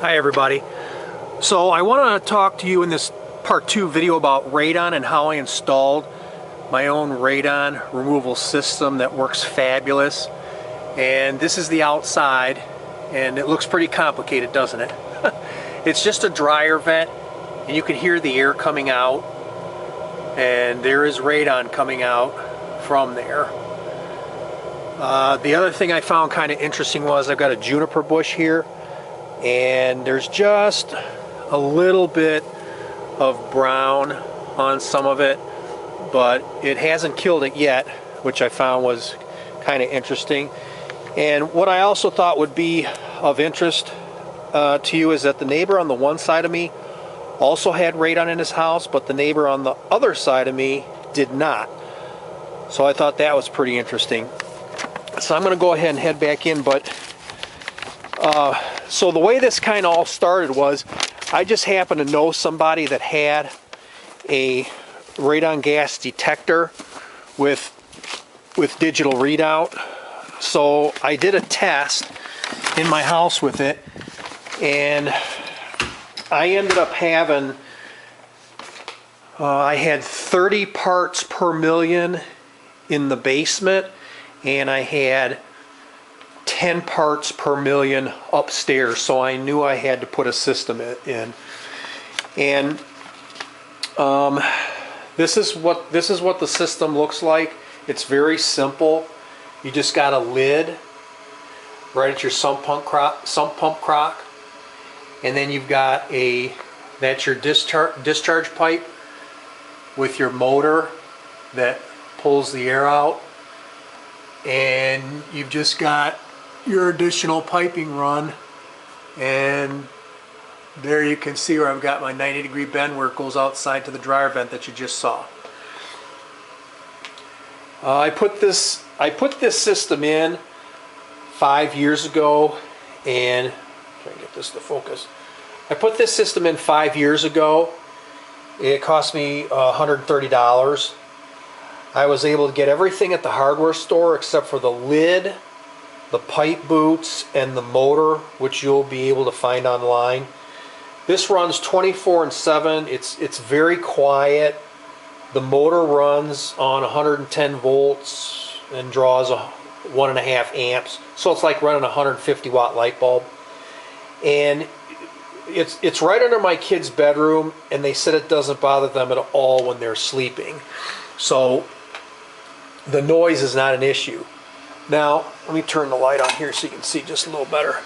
Hi everybody. So I want to talk to you in this part 2 video about radon and how I installed my own radon removal system that works fabulous. And this is the outside, and it looks pretty complicated, doesn't it? It's just a dryer vent, and you can hear the air coming out, and there is radon coming out from there. The other thing I found kind of interesting was I've got a juniper bush here, and there's just a little bit of brown on some of it, but it hasn't killed it yet, which I found was kind of interesting. And what I also thought would be of interest to you is that the neighbor on the one side of me also had radon in his house, but the neighbor on the other side of me did not. So I thought that was pretty interesting. So I'm going to go ahead and head back in, but so the way this kind of all started was I just happened to know somebody that had a radon gas detector with digital readout. So I did a test in my house with it, and I ended up having I had 30 parts per million in the basement, and I had 10 parts per million upstairs, so I knew I had to put a system in. And this is what the system looks like. It's very simple. You just got a lid right at your sump pump crock, and then you've got that's your discharge pipe with your motor that pulls the air out, and you've just got your additional piping run, and there you can see where I've got my 90-degree bend where it goes outside to the dryer vent that you just saw. I put this system in 5 years ago, and try to get this to focus. I put this system in 5 years ago. It cost me $130. I was able to get everything at the hardware store except for the lid, the pipe boots, and the motor, which you'll be able to find online. This runs 24/7. It's very quiet. The motor runs on 110 volts and draws 1.5 amps. So it's like running a 150 watt light bulb. And it's right under my kids' bedroom, and they said it doesn't bother them at all when they're sleeping. So the noise is not an issue. Now, let me turn the light on here so you can see just a little better.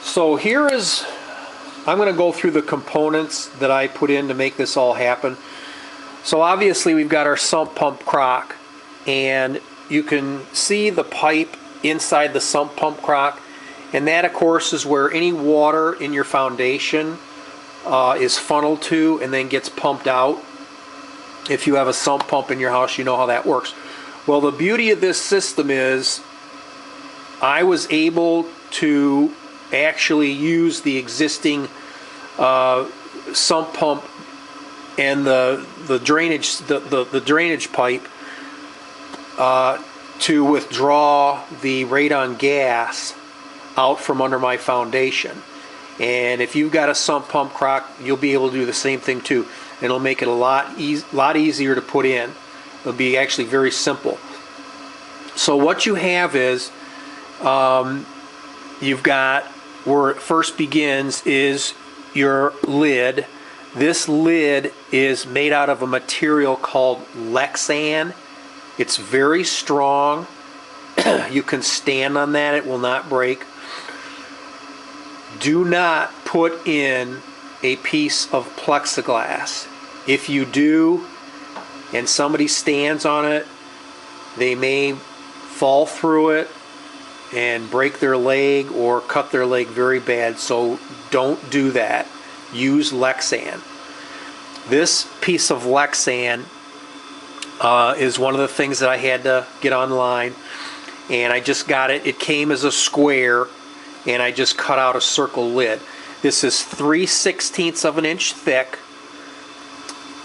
So I'm going to go through the components that I put in to make this all happen. So obviously we've got our sump pump crock, and you can see the pipe inside the sump pump crock, and that of course is where any water in your foundation is funneled to and then gets pumped out. If you have a sump pump in your house, you know how that works. Well, the beauty of this system is I was able to actually use the existing sump pump and the drainage pipe to withdraw the radon gas out from under my foundation. And if you've got a sump pump crock, you'll be able to do the same thing too. It'll make it a lot easier to put in. It'll be actually very simple. So what you have is you've got, where it first begins is your lid. This lid is made out of a material called Lexan. It's very strong. You can stand on that, it will not break. Do not put in a piece of plexiglass. If you do and somebody stands on it, they may fall through it and break their leg or cut their leg very bad, so don't do that. Use Lexan. This piece of Lexan is one of the things that I had to get online, and I just got it. It came as a square, and I just cut out a circle lid. This is 3/16 of an inch thick,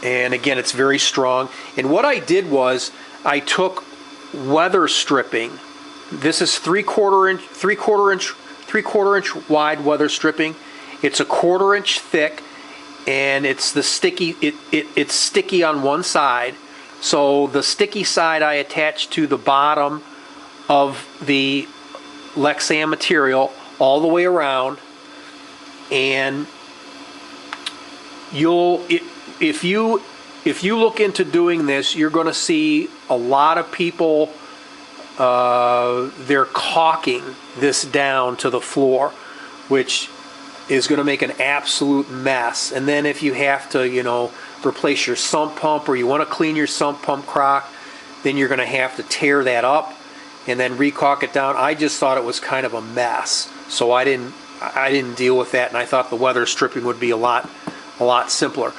and again, it's very strong. And what I did was I took weather stripping. This is 3/4 inch wide weather stripping, It's a 1/4 inch thick, and it's the sticky. It's sticky on one side. So the sticky side I attach to the bottom of the Lexan material all the way around, and if you look into doing this, you're going to see a lot of people, they're caulking this down to the floor, which is going to make an absolute mess. And then if you have to, you know, replace your sump pump, or you want to clean your sump pump crock, then you're going to have to tear that up and then recaulk it down. I just thought it was kind of a mess, so I didn't deal with that, and I thought the weather stripping would be a lot simpler.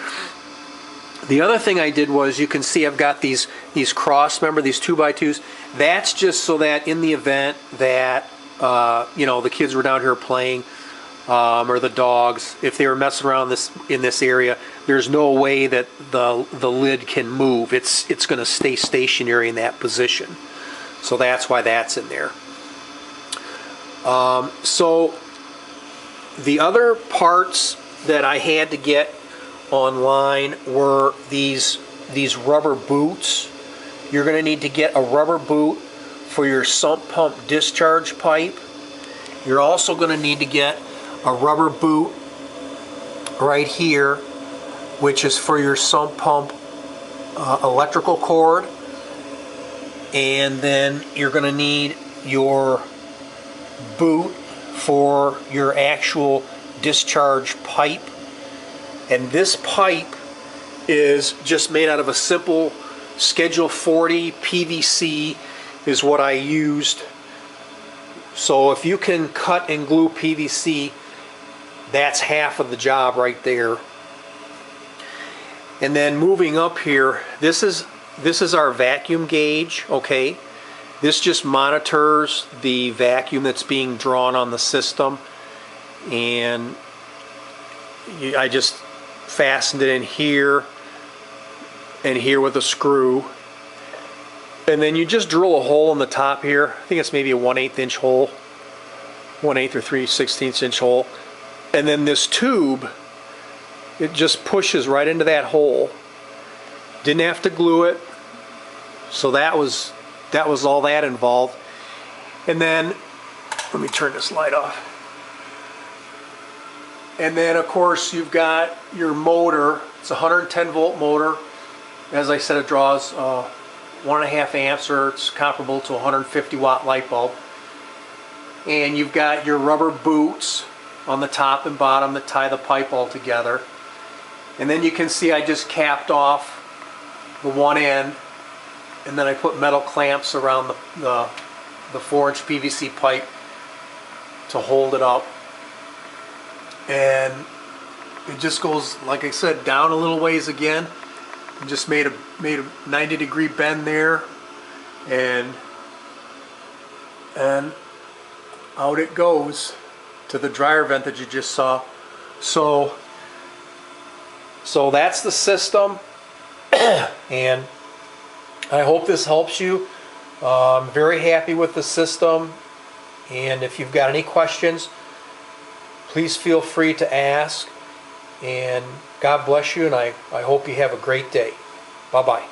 The other thing I did was, you can see I've got these cross, remember these 2x2s? That's just so that in the event that you know, the kids were down here playing, or the dogs, if they were messing around in this area, there's no way that the lid can move. It's going to stay stationary in that position. So that's why that's in there. So the other parts that I had to get online were these rubber boots. You're going to need to get a rubber boot for your sump pump discharge pipe. You're also going to need to get a rubber boot right here, which is for your sump pump electrical cord. And then you're going to need your boot for your actual discharge pipe. And this pipe is just made out of a simple Schedule 40 PVC is what I used. So if you can cut and glue PVC, that's half of the job right there. And then moving up here, this is our vacuum gauge, okay? This just monitors the vacuum that's being drawn on the system, and I just fastened it in here and here with a screw. And then you just drill a hole in the top here. I think it's maybe a 1/8 inch hole, 1/8 or 3/16 inch hole. And then this tube, it just pushes right into that hole. Didn't have to glue it, so that was all that involved. And then let me turn this light off. And then of course you've got your motor. It's a 110 volt motor. As I said, it draws 1.5 amps, or it's comparable to a 150 watt light bulb. And you've got your rubber boots on the top and bottom that tie the pipe all together. And then you can see I just capped off the one end, and then I put metal clamps around the 4-inch PVC pipe to hold it up. And it just goes, like I said, down a little ways again. And just made a 90-degree bend there, and out it goes to the dryer vent that you just saw. So that's the system, and I hope this helps you. I'm very happy with the system, and if you've got any questions, please feel free to ask. And God bless you, and I hope you have a great day. Bye-bye.